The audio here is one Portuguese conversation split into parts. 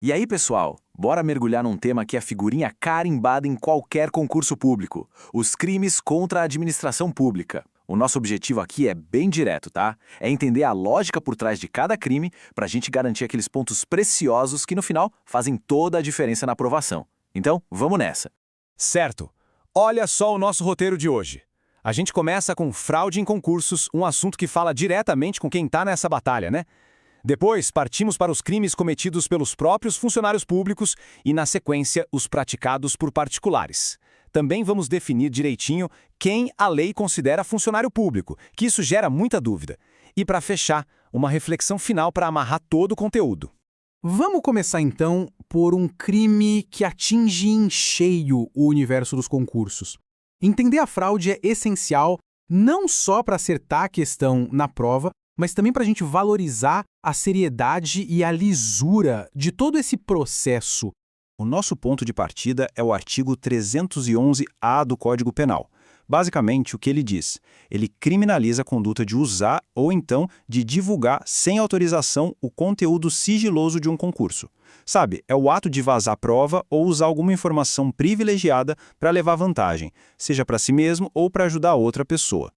E aí, pessoal, bora mergulhar num tema que é figurinha carimbada em qualquer concurso público: os crimes contra a administração pública. O nosso objetivo aqui é bem direto, tá? É entender a lógica por trás de cada crime pra gente garantir aqueles pontos preciosos que no final fazem toda a diferença na aprovação. Então, vamos nessa. Certo. Olha só o nosso roteiro de hoje. A gente começa com fraude em concursos, um assunto que fala diretamente com quem está nessa batalha, né? Depois, partimos para os crimes cometidos pelos próprios funcionários públicos e, na sequência, os praticados por particulares. Também vamos definir direitinho quem a lei considera funcionário público, que isso gera muita dúvida. E, para fechar, uma reflexão final para amarrar todo o conteúdo. Vamos começar então por um crime que atinge em cheio o universo dos concursos. Entender a fraude é essencial não só para acertar a questão na prova, mas também para a gente valorizar a seriedade e a lisura de todo esse processo. O nosso ponto de partida é o artigo 311-A do Código Penal. Basicamente, o que ele diz? Ele criminaliza a conduta de usar ou então de divulgar sem autorização o conteúdo sigiloso de um concurso. Sabe, é o ato de vazar prova ou usar alguma informação privilegiada para levar vantagem, seja para si mesmo ou para ajudar outra pessoa.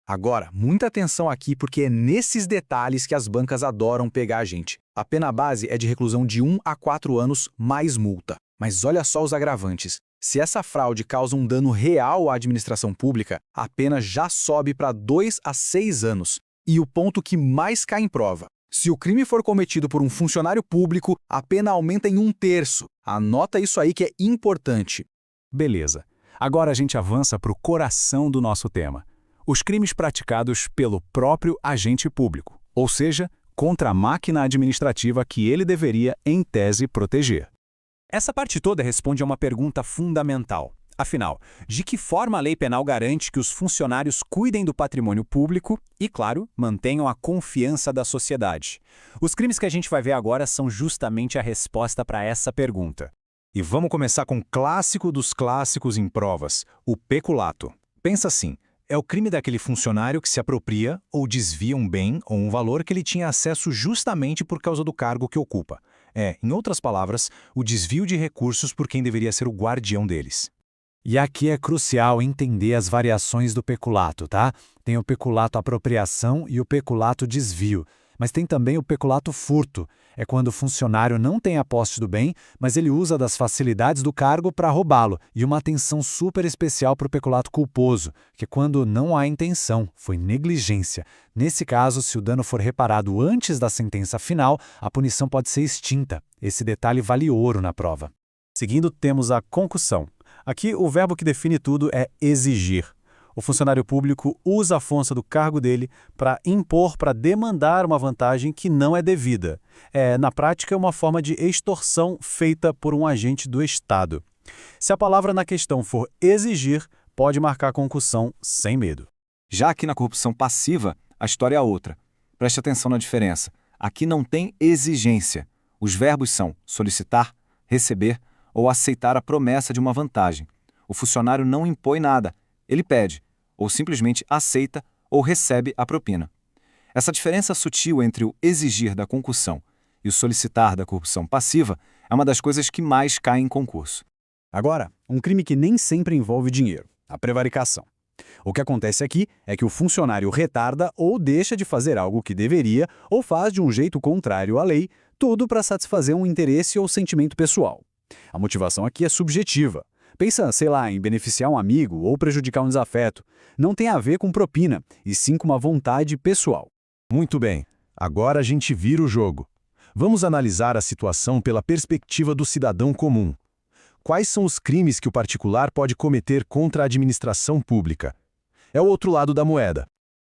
Agora, muita atenção aqui porque é nesses detalhes que as bancas adoram pegar a gente. A pena base é de reclusão de 1 a 4 anos mais multa. Mas olha só os agravantes. Se essa fraude causa um dano real à administração pública, a pena já sobe para 2 a 6 anos. E o ponto que mais cai em prova: se o crime for cometido por um funcionário público, a pena aumenta em 1/3. Anota isso aí que é importante. Beleza. Agora a gente avança para o coração do nosso tema: os crimes praticados pelo próprio agente público, ou seja, contra a máquina administrativa que ele deveria, em tese, proteger. Essa parte toda responde a uma pergunta fundamental. Afinal, de que forma a lei penal garante que os funcionários cuidem do patrimônio público e, claro, mantenham a confiança da sociedade? Os crimes que a gente vai ver agora são justamente a resposta para essa pergunta. E vamos começar com o clássico dos clássicos em provas, o peculato. Pensa assim: é o crime daquele funcionário que se apropria ou desvia um bem ou um valor que ele tinha acesso justamente por causa do cargo que ocupa. Em outras palavras, o desvio de recursos por quem deveria ser o guardião deles. E aqui é crucial entender as variações do peculato, tá? Tem o peculato apropriação e o peculato desvio. Mas tem também o peculato furto. É quando o funcionário não tem a posse do bem, mas ele usa das facilidades do cargo para roubá-lo. E uma atenção super especial para o peculato culposo, que é quando não há intenção, foi negligência. Nesse caso, se o dano for reparado antes da sentença final, a punição pode ser extinta. Esse detalhe vale ouro na prova. Seguindo, temos a concussão. Aqui, o verbo que define tudo é exigir. O funcionário público usa a força do cargo dele para impor, para demandar uma vantagem que não é devida. Na prática, é uma forma de extorsão feita por um agente do Estado. Se a palavra na questão for exigir, pode marcar concussão sem medo. Já aqui na corrupção passiva, a história é outra. Preste atenção na diferença. Aqui não tem exigência. Os verbos são solicitar, receber ou aceitar a promessa de uma vantagem. O funcionário não impõe nada. Ele pede, ou simplesmente aceita ou recebe a propina. Essa diferença sutil entre o exigir da concussão e o solicitar da corrupção passiva é uma das coisas que mais cai em concurso. Agora, um crime que nem sempre envolve dinheiro: a prevaricação. O que acontece aqui é que o funcionário retarda ou deixa de fazer algo que deveria ou faz de um jeito contrário à lei, tudo para satisfazer um interesse ou sentimento pessoal. A motivação aqui é subjetiva. Pensa, sei lá, em beneficiar um amigo ou prejudicar um desafeto. Não tem a ver com propina, e sim com uma vontade pessoal. Muito bem, agora a gente vira o jogo. Vamos analisar a situação pela perspectiva do cidadão comum. Quais são os crimes que o particular pode cometer contra a administração pública? É o outro lado da moeda.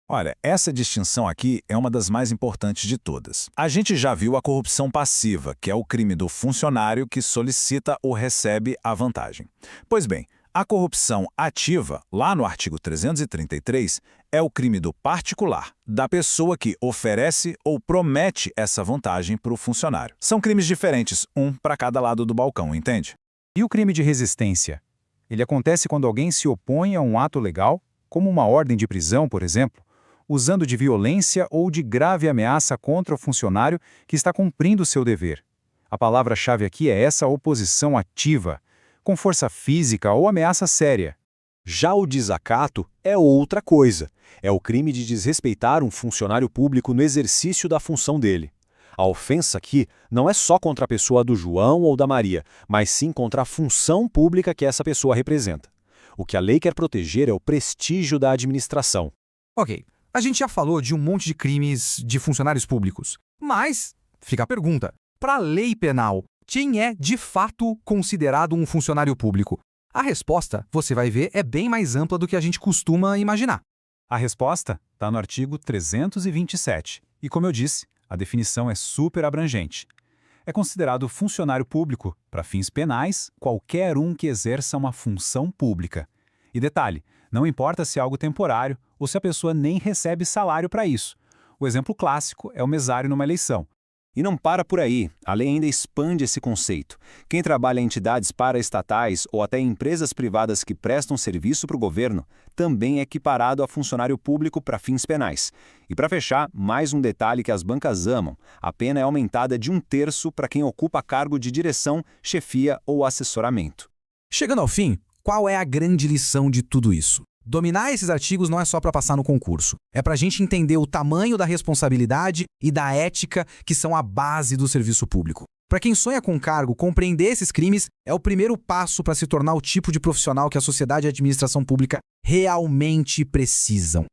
Olha, essa distinção aqui é uma das mais importantes de todas. A gente já viu a corrupção passiva, que é o crime do funcionário que solicita ou recebe a vantagem. Pois bem, a corrupção ativa, lá no artigo 333, é o crime do particular, da pessoa que oferece ou promete essa vantagem para o funcionário. São crimes diferentes, um para cada lado do balcão, entende? E o crime de resistência? Ele acontece quando alguém se opõe a um ato legal, como uma ordem de prisão, por exemplo, usando de violência ou de grave ameaça contra o funcionário que está cumprindo seu dever. A palavra-chave aqui é essa oposição ativa, com força física ou ameaça séria. Já o desacato é outra coisa. É o crime de desrespeitar um funcionário público no exercício da função dele. A ofensa aqui não é só contra a pessoa do João ou da Maria, mas sim contra a função pública que essa pessoa representa. O que a lei quer proteger é o prestígio da administração. Ok, a gente já falou de um monte de crimes de funcionários públicos. Mas fica a pergunta, para a lei penal, quem é de fato considerado um funcionário público? A resposta, você vai ver, é bem mais ampla do que a gente costuma imaginar. A resposta está no artigo 327. E como eu disse, a definição é super abrangente. É considerado funcionário público, para fins penais, qualquer um que exerça uma função pública. E detalhe, não importa se é algo temporário ou se a pessoa nem recebe salário para isso. O exemplo clássico é o mesário numa eleição. E não para por aí, a lei ainda expande esse conceito. Quem trabalha em entidades paraestatais ou até em empresas privadas que prestam serviço para o governo também é equiparado a funcionário público para fins penais. E para fechar, mais um detalhe que as bancas amam: a pena é aumentada de 1/3 para quem ocupa cargo de direção, chefia ou assessoramento. Chegando ao fim, qual é a grande lição de tudo isso? Dominar esses artigos não é só para passar no concurso. É para a gente entender o tamanho da responsabilidade e da ética que são a base do serviço público. Para quem sonha com cargo, compreender esses crimes é o primeiro passo para se tornar o tipo de profissional que a sociedade e a administração pública realmente precisam.